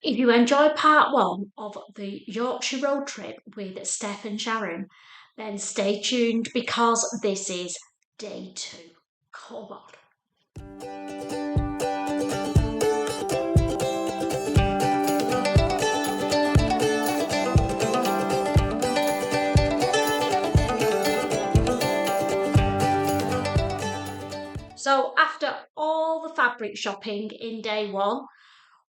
If you enjoyed part one of the Yorkshire road trip with Steph and Sharon, then stay tuned because this is day two. Come on. So, after all the fabric shopping in day one,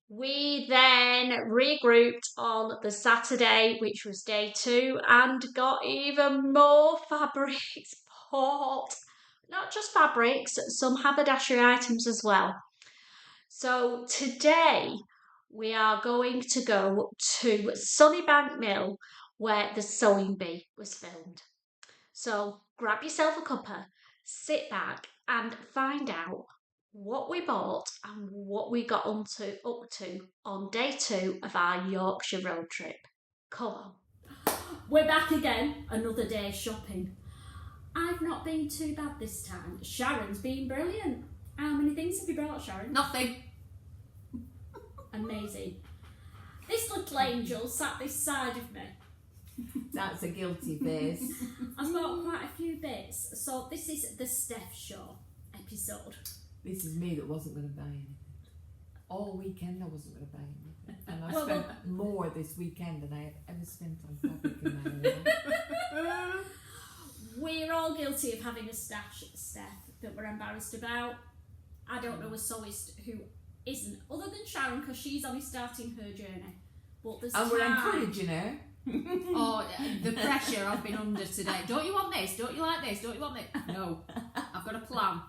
we then regrouped on the Saturday, which was day two, and got even more fabrics bought. Not just fabrics, some haberdashery items as well. So today we are going to go to Sunnybank Mill where the sewing bee was filmed. So grab yourself a cuppa, sit back and find out what we bought and what we got up to on day two of our Yorkshire road trip. Come on. We're back again, another day shopping. I've not been too bad this time. Sharon's been brilliant. How many things have you brought, Sharon? Nothing. Amazing. This little angel sat this side of me. That's a guilty face. I've got quite a few bits. So this is the Steph Show episode. This is me that wasn't going to buy anything. All weekend I wasn't going to buy anything. And I spent more this weekend than I have ever spent on fabric in my life. We're all guilty of having a stash, Steph, that we're embarrassed about. I don't know a sewist who isn't, other than Sharon, because she's only starting her journey. But there's and we're encouraging her. Oh, the pressure I've been under today. Don't you want this? Don't you like this? Don't you want this? No, I've got a plan.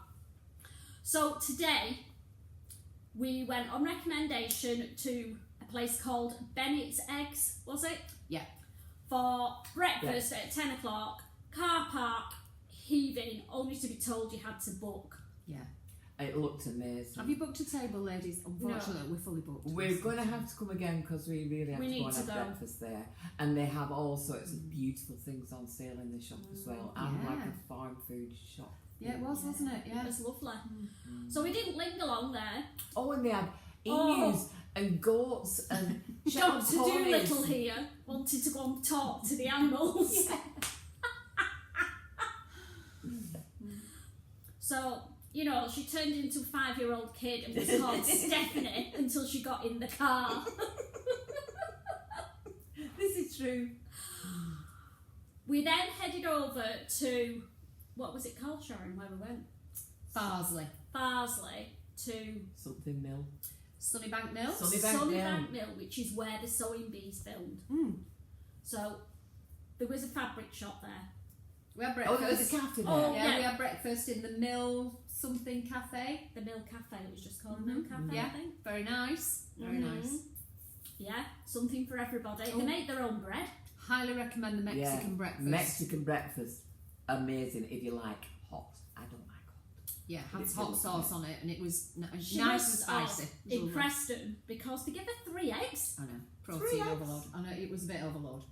So today, we went on recommendation to a place called Bennett's Eggs, was it? Yeah. For breakfast at 10 o'clock, car park, heaving, only to be told you had to book. Yeah. It looked amazing. Have you booked a table, ladies? Unfortunately, we're fully booked. We're going to have to come again because we really have to go and have breakfast there. And they have all sorts of beautiful things on sale in the shop as well. And like a farm food shop. Yeah, it was, wasn't it? Yeah. It was lovely. So we didn't linger long there. Oh, and they had emus and goats and Dr. Doolittle here wanted to go and talk to the animals. So, you know, she turned into a 5-year-old kid and was called Stephanie until she got in the car. This is true. We then headed over to, what was it called, Sharon, where we went? Farsley. To Something Mill. Sunnybank Mill. Sunnybank Mill, which is where the sewing bees filmed. So there was a fabric shop there. We had breakfast. Oh, there was a cafe there. Oh, yeah, we had breakfast in the Mill something cafe. The Mill Cafe, it was just called the Mill Cafe, Yeah, I think. very nice. Very nice. Yeah, something for everybody. They make their own bread. Highly recommend the Mexican breakfast. Mexican breakfast. Amazing if you like hot. I don't like hot. Yeah, had hot sauce on it and it was nice She and was spicy. in Preston because they give her 3 eggs. I know, protein overload. I know, it was a bit overload.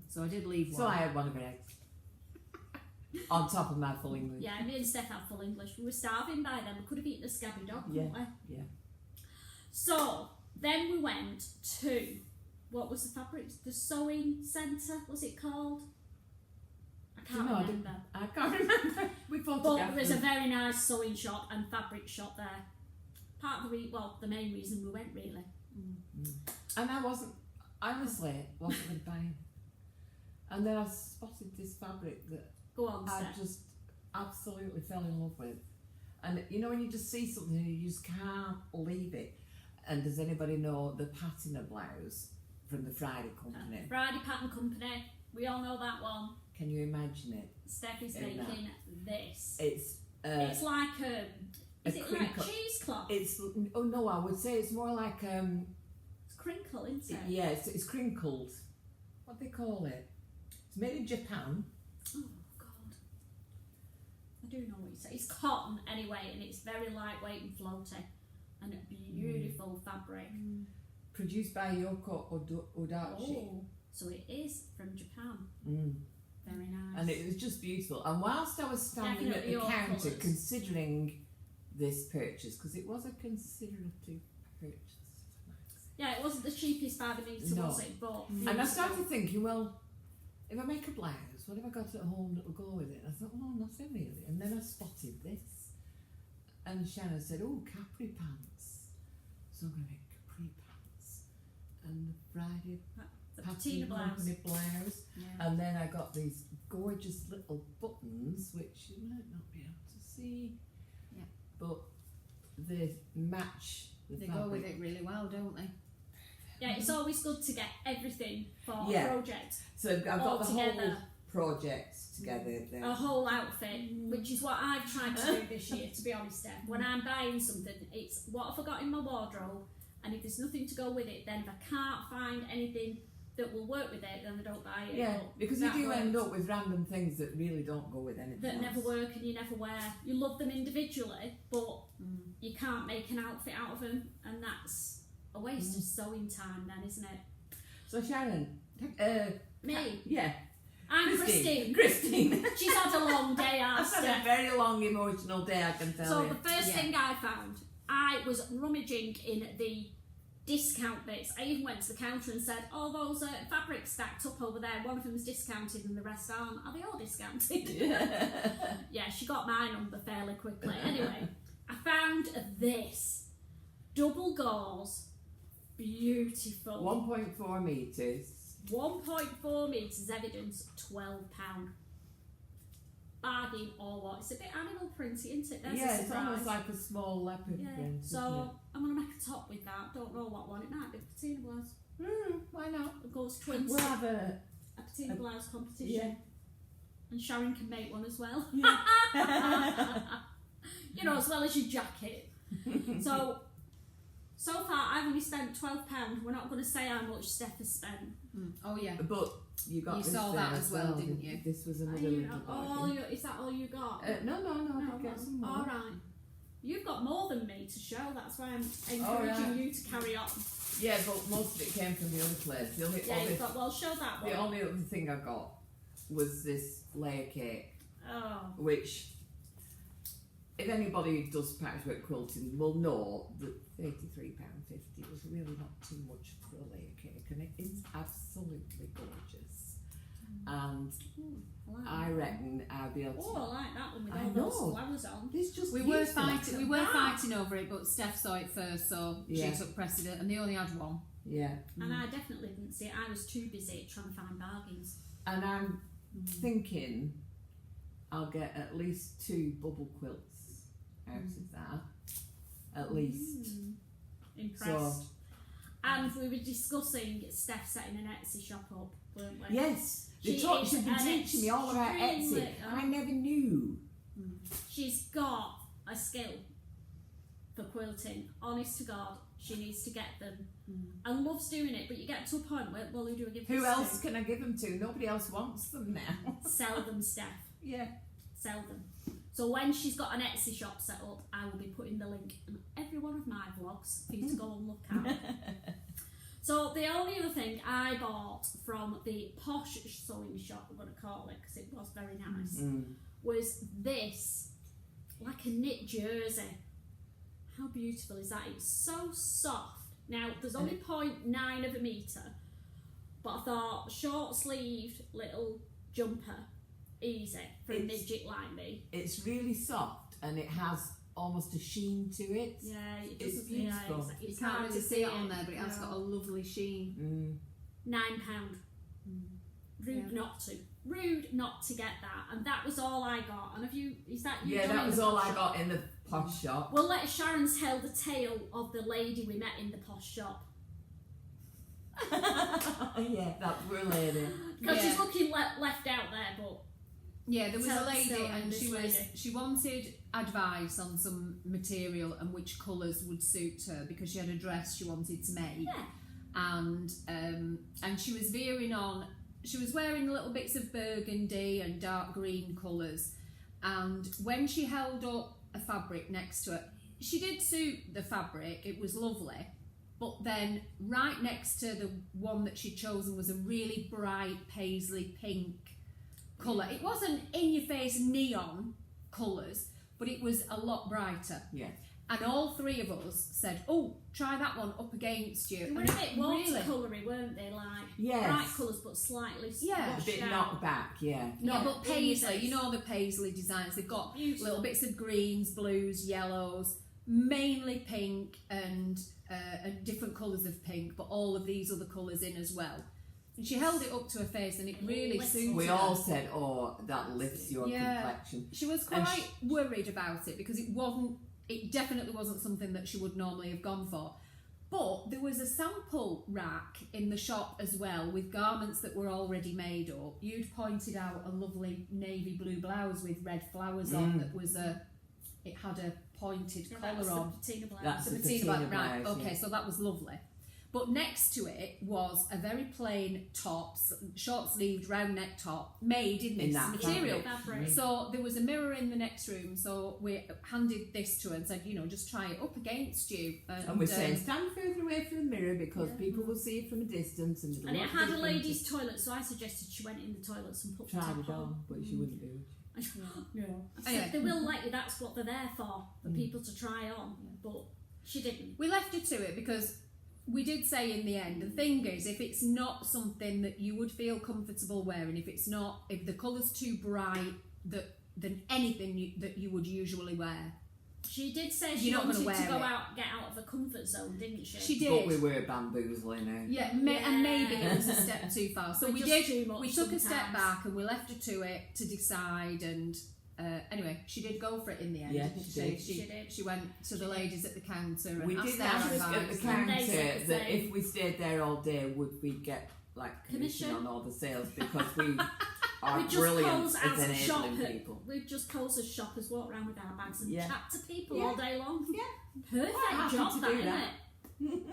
So I did leave one. So I had one of her eggs. On top of my full English. Yeah, me and Steph had full English. We were starving by then. We could have eaten a scabby dog, couldn't we? Yeah. So then we went to, what was the fabric? The sewing centre, was it called? I can't remember. I can't remember. We But there was a very nice sewing shop and fabric shop there. Part of the main reason we went, really. And I wasn't going to buy it. And then I spotted this fabric that I just absolutely fell in love with. And you know when you just see something and you just can't leave it. And does anybody know the Patina Blouse from the Friday Company? Friday Pattern Company, we all know that one. Can you imagine it? Steph is making this. It's like is it like cheesecloth? I would say it's more like it's crinkle, isn't it? Yeah, it's crinkled. What do they call it? It's made in Japan. Oh God, I do know what you say. It's cotton anyway, and it's very lightweight and floaty, and a beautiful fabric. Produced by Yoko Odachi. Oh, so it is from Japan. Very nice. And it was just beautiful. And whilst I was standing at the counter considering this purchase, because it was a considerative purchase. Yeah, it wasn't the cheapest by the metre, No. was it? But And I started thinking, well, if I make a blouse, what have I got at home that will go with it? I thought, well, nothing really. And then I spotted this. And Shannon said, oh, capri pants. So I'm going to make capri pants. And the Friday the Patina Blouse. blouse. Yeah. And then I got these gorgeous little buttons, which you might not be able to see. Yeah. But they match the They fabric. go with it really well, don't they? Yeah, it's always good to get everything for Yeah. a project. So I've got all the together. whole project together there. A whole outfit, which is what I've tried to do this year, to be honest, Steph. When I'm buying something, it's what have I got in my wardrobe, and if there's nothing to go with it, then if I can't find anything that will work with it, then I don't buy it. Yeah, But because you that do end works. up with random things that really don't go with anything That else. never work and you never wear. You love them individually, but you can't make an outfit out of them, and that's a waste of sewing time then, isn't it? So Sharon, Me. yeah, I'm Christine. Christine. She's had a long day, I've hasn't had a she? very long emotional day, I can tell So you. the first thing I found, I was rummaging in the discount bits. I even went to the counter and said, oh, those fabrics stacked up over there, one of them's discounted and the rest aren't. Are they all discounted? Yeah, she got my number fairly quickly. Anyway, I found this. Double gauze. Beautiful. 1.4 metres. 1.4 metres evidence, £12. Bargain or what? It's a bit animal printy, isn't it? There's a Yeah, it's surprise. almost like a small leopard Yeah, print. so I'm going to make a top with that. Don't know what one. It might be Patina Blouse. Why not? It goes twins. We'll have a Patina Blouse competition. yeah. And Sharon can make one as well. Yeah. You know, as well as your jacket. So far I've only spent £12. We're not going to say how much Steph has spent. Oh yeah. But you got You this saw there that as well, didn't you? This was Are another you, little all bargain. you, is that all you got? No, I did get some more. All right. You've got more than me to show. That's why I'm encouraging right. you to carry on. Yeah, but most of it came from the other place. The only, Yeah, you've got. Well, show that one. the only other thing I got was this layer cake, Oh. which, if anybody who does patchwork quilting will know that £33.50 was really not too much for a layer cake, and it is absolutely gorgeous. And I reckon I'll be able to. Oh, I like that one with I all know. those flowers on. This just We were beautiful. fighting. We were fighting over it, but Steph saw it first, so Yeah. she took precedent, and they only had one. Yeah. And I definitely didn't see it. I was too busy trying to find bargains. And I'm thinking I'll get at least 2 bubble quilts out of that. At least. Impressed. So, And we were discussing Steph setting an Etsy shop up, weren't we? yes. She She's is been an teaching me all about extremely- Etsy. I never knew. She's got a skill for quilting. Honest to God, she needs to get them. And loves doing it, but you get to a point where, well, who do I give Who this else to? can I give them to? Nobody else wants them now. Sell them, Steph. Yeah. Sell them. So when she's got an Etsy shop set up, I will be putting the link in every one of my vlogs for you to go and look at. So the only other thing I bought from the posh sewing shop, I'm going to call it because it was very nice, was this, like a knit jersey. How beautiful is that? It's so soft. Now, there's only 0.9 of a metre, but I thought short sleeved little jumper, easy for a midget like me. It's really soft and it has almost a sheen to it. Yeah, it It's doesn't. beautiful. Yeah, You it's can't hard really to see it on there, but it has no. got a lovely sheen. £9. Rude not to. Rude not to get that, and that was all I got. And have you? Is that you? Yeah, done that in was the all posh I shop? got in the posh shop. We'll let Sharon tell the tale of the lady we met in the posh shop. Yeah, that poor lady. Because she's looking left out there, but Yeah, there was Tell a the lady, story, and this she lady. wanted advice on some material and which colours would suit her because she had a dress she wanted to make. yeah, And she was veering on. She was wearing little bits of burgundy and dark green colours, and when she held up a fabric next to it, she did suit the fabric. It was lovely, but then right next to the one that she'd chosen was a really bright paisley pink colour. It wasn't in your face neon colours, but it was a lot brighter. Yeah. And all three of us said, "Oh, try that one up against you. They were a bit watercoloury, weren't they? Like bright colours, but slightly a bit knocked back. Yeah, but paisley. You know the paisley designs. They've got little bits of greens, blues, yellows, mainly pink and different colours of pink, but all of these other colours in as well. And she held it up to her face, and it really suited her. We all said, "Oh, that lifts your complexion." She was quite worried about it because it definitely wasn't something that she would normally have gone for. But there was a sample rack in the shop as well with garments that were already made up. You'd pointed out a lovely navy blue blouse with red flowers on that was it had a pointed collar on. Patina Blouse. That's the Patina Blouse, right? Okay, so that was lovely. But next to it was a very plain top, short-sleeved round neck top, made in this material. Fabric. So there was a mirror in the next room, so we handed this to her and said, just try it up against you. And we're saying, stand further away from the mirror because people will see it from a distance. And it had a ladies' toilet, so I suggested she went in the toilets and put the top on. But she wouldn't do it. Anyway, they will let you, that's what they're there for people to try on, but she didn't. We left her to it because we did say in the end, the thing is, if it's not something that you would feel comfortable wearing, if the colour's too bright, than anything that you would usually wear. She did say she wanted to get out of the comfort zone, didn't she? She did. But we were bamboozling her. Yeah, and maybe it was a step too far. So we took a step back and we left her to it to decide, and anyway, she did go for it in the end. Yeah, she did. She went to the ladies at the counter and we asked did their ask advice. at the counter that if we stayed there all day, would we get commission on all the sales, because we are brilliant at enabling people. We've just posed as shoppers, walk around with our bags and chat to people Yeah. all day long. Yeah. Perfect Quite job, happy to that, do isn't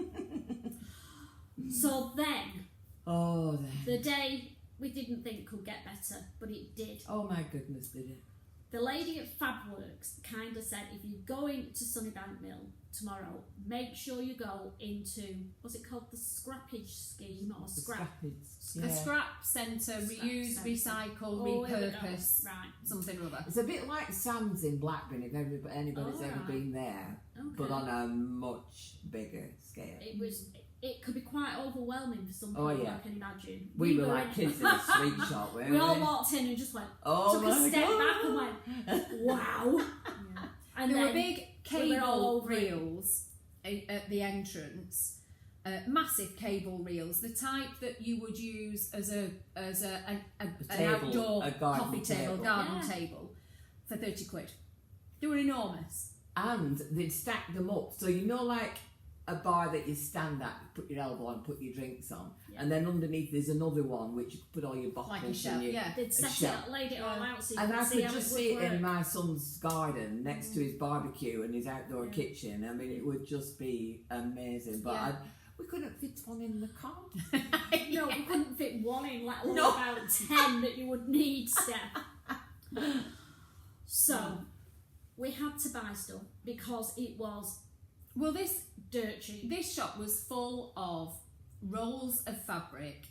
it? So then, the day we didn't think could get better, but it did. Oh my goodness, did it? The lady at Fabworks kind of said, if you go into Sunnybank Mill tomorrow, make sure you go into, what's it called, the scrappage scheme or a scrap centre, reuse, recycle, repurpose, right? Something or other. It's a bit like Sam's in Blackburn, if anybody's ever been there, but on a much bigger scale. It could be quite overwhelming for some people, I can imagine. We were like kids in a sweet shop, weren't we? We all walked in and just went, took a step back and went, wow. And there were big cable reels at the entrance, massive cable reels, the type that you would use as an outdoor coffee table, garden table, for 30 quid. They were enormous. And they'd stack them up, so like a bar that you stand at, you put your elbow on, put your drinks on, and then underneath there's another one which you put all your bottles like a shelf, they'd set it up, laid it all out, so you and could I see could just see it in my son's garden next to his barbecue and his outdoor kitchen. I mean, it would just be amazing. But we couldn't fit one in the car. No, we couldn't fit one in, let alone about 10 that you would need, Steph. So we had to buy stuff because it was this dirt cheap. This shop was full of rolls of fabric,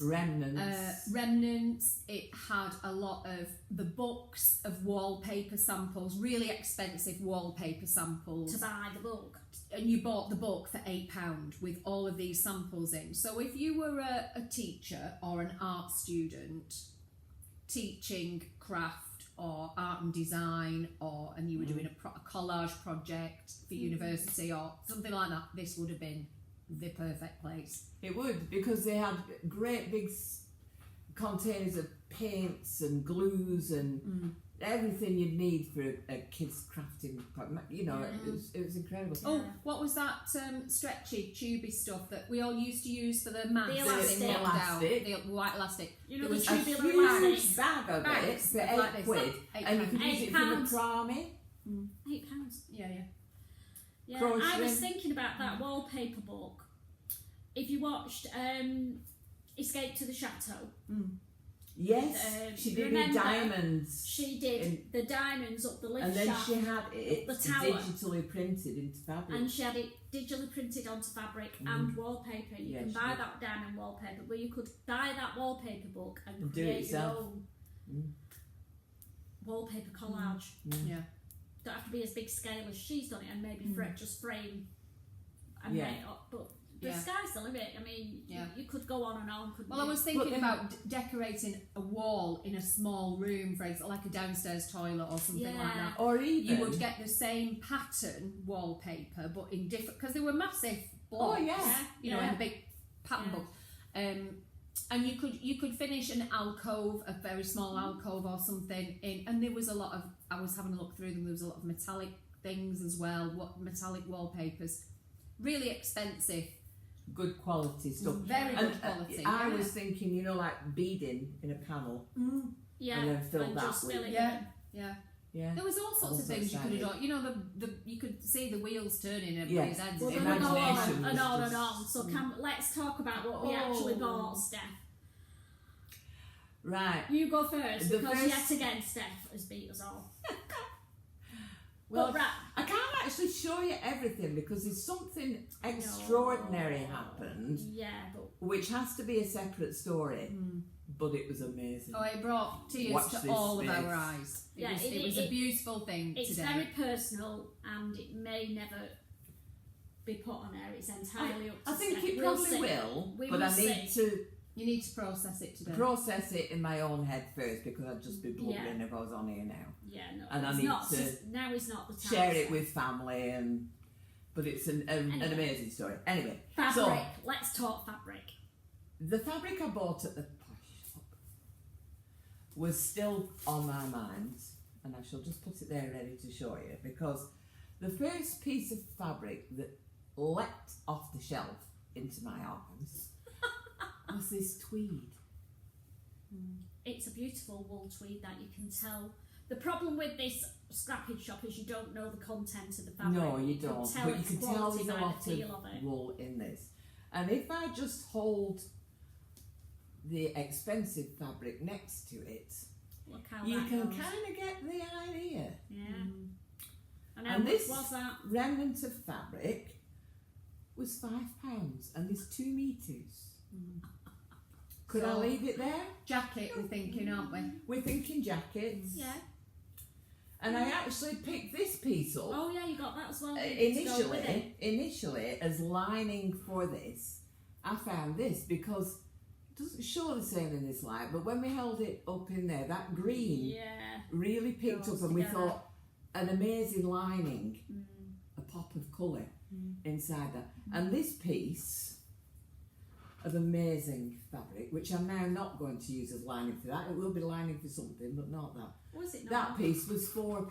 remnants. It had a lot of the books of wallpaper samples, really expensive wallpaper samples. To buy the book. And you bought the book for £8 with all of these samples in. So if you were a teacher or an art student teaching craft or art and design, and you were doing a collage project for university or something like that, this would have been the perfect place. It would, because they had great big containers of paints and glues and everything you'd need for a kid's crafting. It was incredible. Oh, what was that stretchy, tubey stuff that we all used to use for the mats in lockdown? The white elastic. You know, there was the a huge bag of it for like £8, and you could use it from a prammy. £8. Yeah. I was thinking about that wallpaper book. If you watched Escape to the Chateau. Yes, she did the diamonds. She did the diamonds up the lift and then shaft, she had it the tower, digitally printed into fabric. and she had it digitally printed onto fabric and wallpaper. You can buy that diamond wallpaper, but you could buy that wallpaper book and create your own wallpaper collage. Yeah, don't have to be as big scale as she's done it, and maybe just frame And Yeah. but the sky's the limit. I mean, you could go on and on. Well, I was thinking about decorating a wall in a small room, for example, like a downstairs toilet or something like that. Or even you would get the same pattern wallpaper, but in different, because they were massive blocks. Oh yeah. You know, in the big pattern book. And you could finish an alcove, a very small alcove or something in, and there was a lot of, I was having a look through them, there was a lot of metallic things as well, metallic wallpapers, really expensive. Good quality stuff. Very good quality. I was thinking, you know, like beading in a panel. And then fill that just with. fill it Yeah. in. Yeah. There was all sorts of things you could have done. You know, you could see the wheels turning in everybody's heads. We're going to go on and on and on. So let's talk about what we actually bought, Steph. Right. You go first, because yet again Steph has beat us all. Well, I can't actually show you everything because there's something extraordinary happened. Yeah, but which has to be a separate story. But it was amazing. Oh, it brought tears to all of our eyes. It was a beautiful thing it's today. very personal, and it may never be put on air. It's entirely up to I think Steph. it probably will, We but will I need to You need to process it today. process it in my own head first because I'd just be blubbering if I was on here now. Yeah, no. And I it's need not, to now is not the time. Share it with family but it's an amazing story. Anyway, Fabric. so Let's talk fabric. the fabric I bought at the posh shop was still on my mind, and I shall just put it there ready to show you, because the first piece of fabric that leapt off the shelf into my arms was this tweed. It's a beautiful wool tweed that you can tell. The problem with this scrappage shop is you don't know the content of the fabric. No, you don't. Tell But you its can tell quality there's a by lot the feel of it. wool in this. And if I just hold the expensive fabric next to it, Look how you that can goes. kind of get the idea. Yeah. And how And much this was that? remnant of fabric was £5, and there's 2 meters. Could I So- leave it there? Jacket, we're thinking, aren't we? We're thinking jackets. Yeah. And I actually picked this piece up Oh yeah, you got that as well. to go with it. initially as lining for this. I found this because it doesn't show the same in this light, but when we held it up in there, that green Yeah. really picked Goes up, and we together. thought an amazing lining, a pop of colour inside that. And this piece of amazing fabric, which I'm now not going to use as lining for that. It will be lining for something, but not that. Was it not? That piece was £4.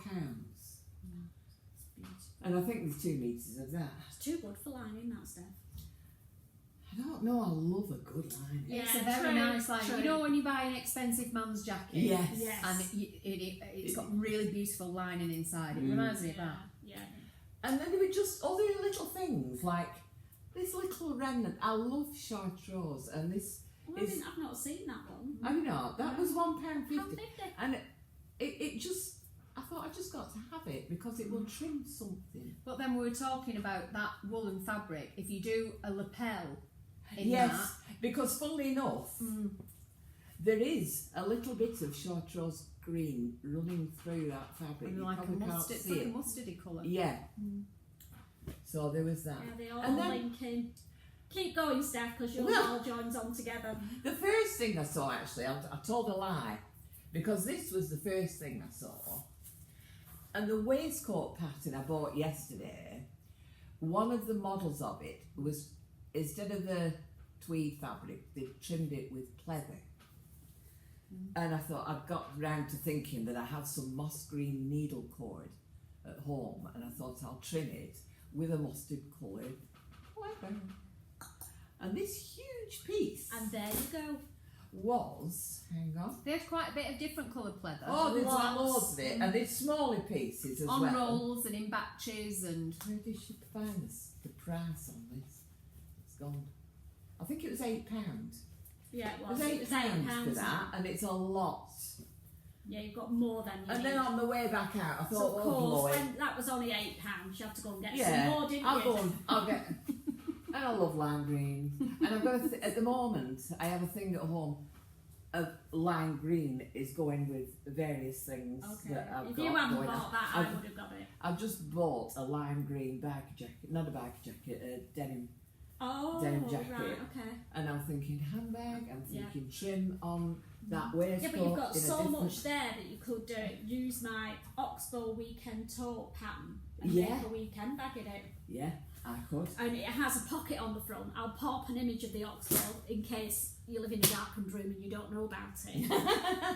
It's beautiful. And I think there's 2 meters of that. It's too good for lining, that Steph. I don't know, I love a good lining. Yeah, It's a very true, nice line. true. You know when you buy an expensive man's jacket? Yes. Yes. And it's got really beautiful lining inside. It reminds me of that. Yeah. And then there were just other little things like this little remnant. I love chartreuse, and this Well, I've not seen that one. I mean, no, that was £1.50. £1.50. And it just, I thought I just got to have it because it will trim something. But then we were talking about that woolen fabric. If you do a lapel in Yes, because funnily enough, there is a little bit of chartreuse green running through that fabric. that, You like a probably can't mustard, see like a it. mustardy colour. Yeah. So there was that. Yeah, they all And then- link in. Keep going, Steph, because yours Well- all joins on together. The first thing I saw, actually, I told a lie, because this was the first thing I saw. And the waistcoat pattern I bought yesterday, one of the models of it was, instead of the tweed fabric, they trimmed it with pleather. And I thought, I'd got round to thinking that I had some moss green needle cord at home, and I thought I'll trim it with a mustard coloured pleather. And this huge piece And there you go. was, hang on, They had quite a bit of different coloured pleather. oh, there's Lots. loads of it, and there's smaller pieces as on well. rolls and in batches and Where did she find this? The price on this? It's gone. I think it was £8. Yeah, it It was. was It £8 was for £8. that, and it's a lot. Yeah, you've got more than you And need. then on the way back out, I So thought, of oh, blow course, it. when that was only £8, you have to go and get Yeah, some more, didn't I'll you? go and I'll get. And I love lime green. And I've got at the moment, I have a thing at home. of lime green is going with various things that I've If got you hadn't going bought on. that, I would have got it. I've just bought a lime green biker jacket, not a biker jacket, a denim Denim jacket. right, okay. And I'm thinking handbag, I'm thinking trim on that waistcoat. Yeah, but you've got in a so different- much there that you could use my Oxbow weekend tote pattern and Yeah. make a weekend bag in it. Yeah, I could. And it has a pocket on the front. I'll pop an image of the Oxbow in case you live in a darkened room and you don't know about it.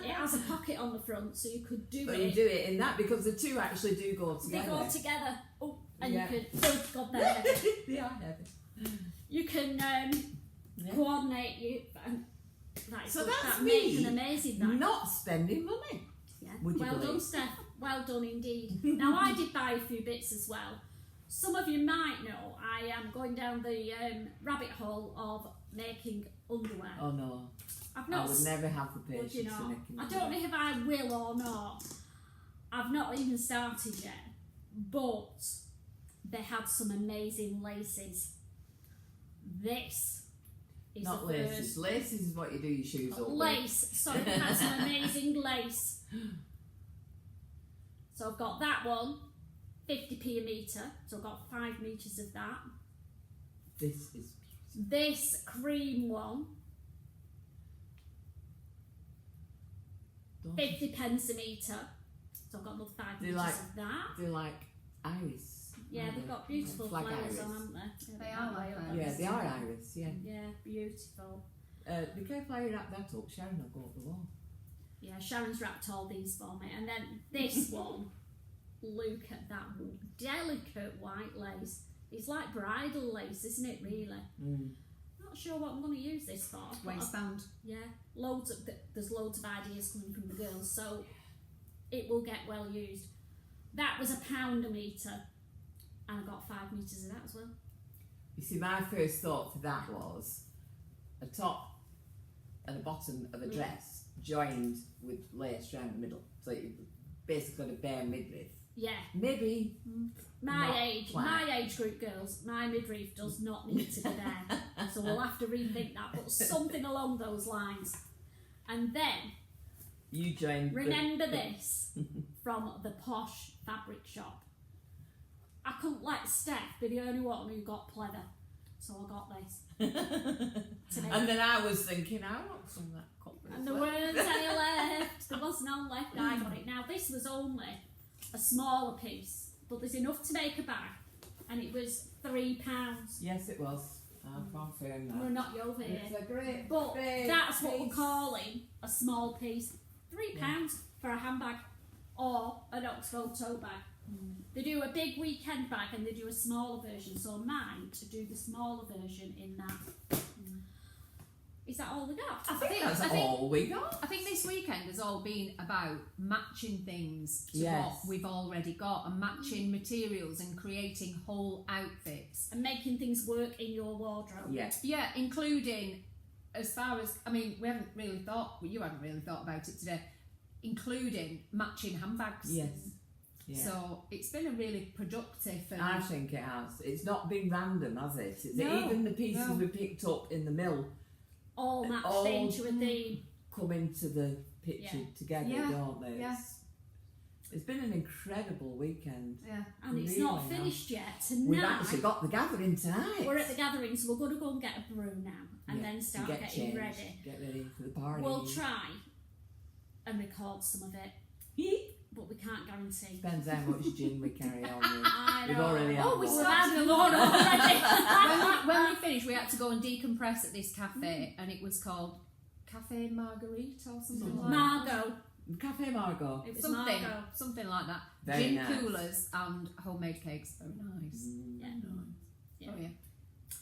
It has a pocket on the front, so you could do But it. you do it in that because the two actually do go They together. go together. Oh, and Yeah. you can. Oh God, they're heavy. They are heavy. You can coordinate you and. That is So good. that's that me. makes an amazing night. Not spending money. Yeah. Would you Well believe? done, Steph. Well done indeed. Now I did buy a few bits as well. Some of you might know I am going down the rabbit hole of making underwear. Oh no, I've I not. would never have the Would patience you to not? make I don't know if I will or not. I've not even started yet, but they had some amazing laces. This is Not the laces. first Laces is what you do your shoes up with. lace. Sorry, they had some amazing lace. So I've got that one, 50p a metre. So I've got 5 metres of that. This is beautiful. This cream one, Don't 50 pence a metre. So I've got another 5 They metres like- of that. They're like iris. Yeah, aren't they've they? got beautiful Flag flowers iris. on, haven't they? Yeah, They they've are got like flowers. iris. Yeah, they are iris. Yeah. Yeah, beautiful. Be careful how you wrap that up. Sharon will go up the wall. Yeah, Sharon's wrapped all these for me. And then this one, look at that one. Delicate white lace. It's like bridal lace, isn't it, really? Mm. Not sure what I'm going to use this for. but I've- Waistband. Yeah, there's loads of ideas coming from the girls, so it will get well used. That was £1 a metre, and I got 5 metres of that as well. You see, my first thought for that was a top and a bottom of a dress joined with lace around the middle. So you basically got a bare midriff. Yeah, Maybe. my Not age group girls, my midriff does not need to be there, so we'll have to rethink that. But something along those lines. And then You joined. remember this from the posh fabric shop. I couldn't let Steph be the only one who got pleather, so I got this. Today. And then I was thinking, I want some of that copper. And there weren't any left. There was none left. I got it. Now this was only a smaller piece, but there's enough to make a bag, and it was £3. Yes, it was. I'll confirm that. We're not over here, It's a great but big that's what we're piece. calling a small piece. £3 for a handbag or an Oxbow tote bag. They do a big weekend bag and they do a smaller version. So mine to do the smaller version in that. Is that all we got? I think that's I think- all we got. I think this weekend has all been about matching things to Yes. what we've already got and matching materials and creating whole outfits. And making things work in your wardrobe. Yeah. Yeah, including as far as, I mean, you hadn't really thought about it today, including matching handbags. Yes. Yeah. So it's been a really productive and I think it has. It's not been random, has it? It's No, even the pieces no. we picked up in the mill All matched All- into a theme. come into the picture Yeah. together, Yeah. don't they? Yeah. It's been an incredible weekend. yeah. And it's Really not nice. finished yet. We've Tonight, actually got the gathering tonight. we're at the gathering, so we're going to go and get a brew now and Yeah, then to start get getting changed, ready. Get ready for the party. We'll try and record some of it, but we can't guarantee. Depends how much gin we carry on with. I We've know. already had Oh, we one. started a lot already. when we finished, we had to go and decompress at this cafe, and it was called Cafe Marguerite or something like that. Margot. Cafe Margot. It was Something, Margot. something like that. Very Gin nice. coolers and homemade cakes. Very nice. Mm, Yeah. nice. Yeah. Oh yeah.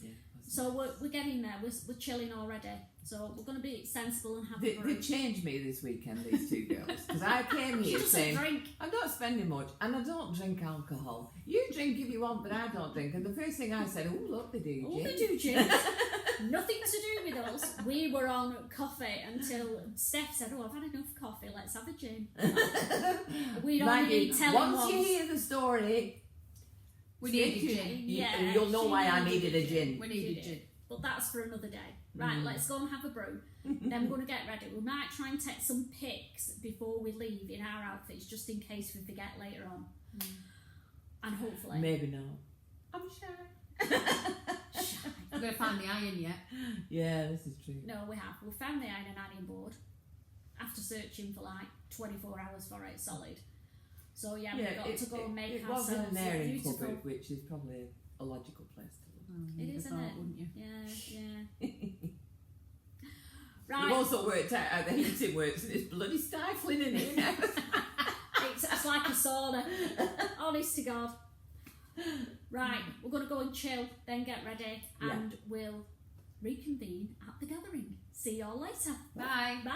Yeah. So we're getting there. We're chilling already. So we're going to be sensible and have a They brew. changed me this weekend, these two girls, because I came She here doesn't saying, drink. I'm not spending much, and I don't drink alcohol. You drink if you want, but I don't drink. And the first thing I said, oh, look, they do Oh, gin. they do gin. Nothing to do with us. We were on coffee until Steph said, oh, I've had enough coffee, let's have a gin. We'd Mind only you, been telling once you once. hear the story, We stay needed tuned. gin. You, Yeah, you'll know she why I needed needed a gin. We needed Did gin. it. but that's for another day. Right, let's go and have a brew. Then we're going to get ready. We might try and take some pics before we leave in our outfits, just in case we forget later on. And hopefully... Maybe not. I'm shy. We're going to find the iron yet. Yeah, this is true. No, we have. We found the ironing board after searching for like 24 hours for it solid. So yeah, we've got to go and make ourselves beautiful. It was in an airing beautiful. cupboard, which is probably a logical place to look. It is, isn't it? Wouldn't you? Yeah. Right. We've also worked out how the heating works, and it's bloody stifling in here now. It's like a sauna. Honest to God. Right, we're going to go and chill, then get ready, and we'll reconvene at the gathering. See you all later. Bye. Bye.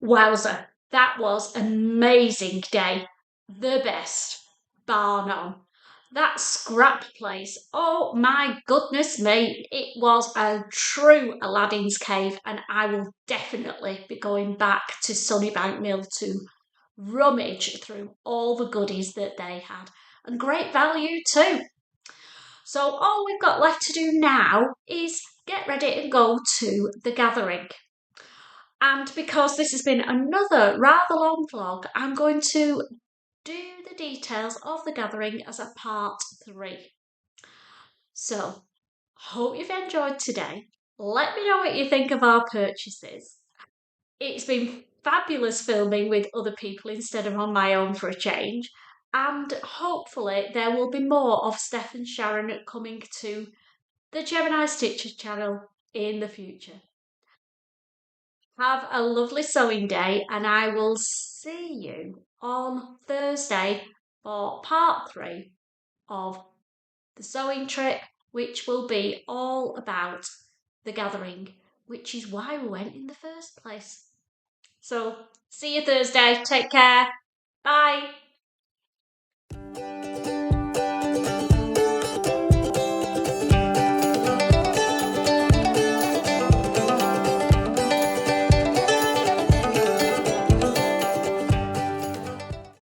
Wowza, that was an amazing day. The best, bar none. That scrap place, oh my goodness me, it was a true Aladdin's cave, and I will definitely be going back to Sunnybank Mill to rummage through all the goodies that they had, and great value too. So all we've got left to do now is get ready and go to the gathering. And because this has been another rather long vlog, I'm going to do the details of the gathering as a part 3. So, hope you've enjoyed today. Let me know what you think of our purchases. It's been fabulous filming with other people instead of on my own for a change, and hopefully there will be more of Steph and Sharon coming to the Gemini Stitcher channel in the future. Have a lovely sewing day, and I will see you on Thursday for part 3 of the sewing trip, which will be all about the gathering, which is why we went in the first place. So, see you Thursday. Take care. Bye.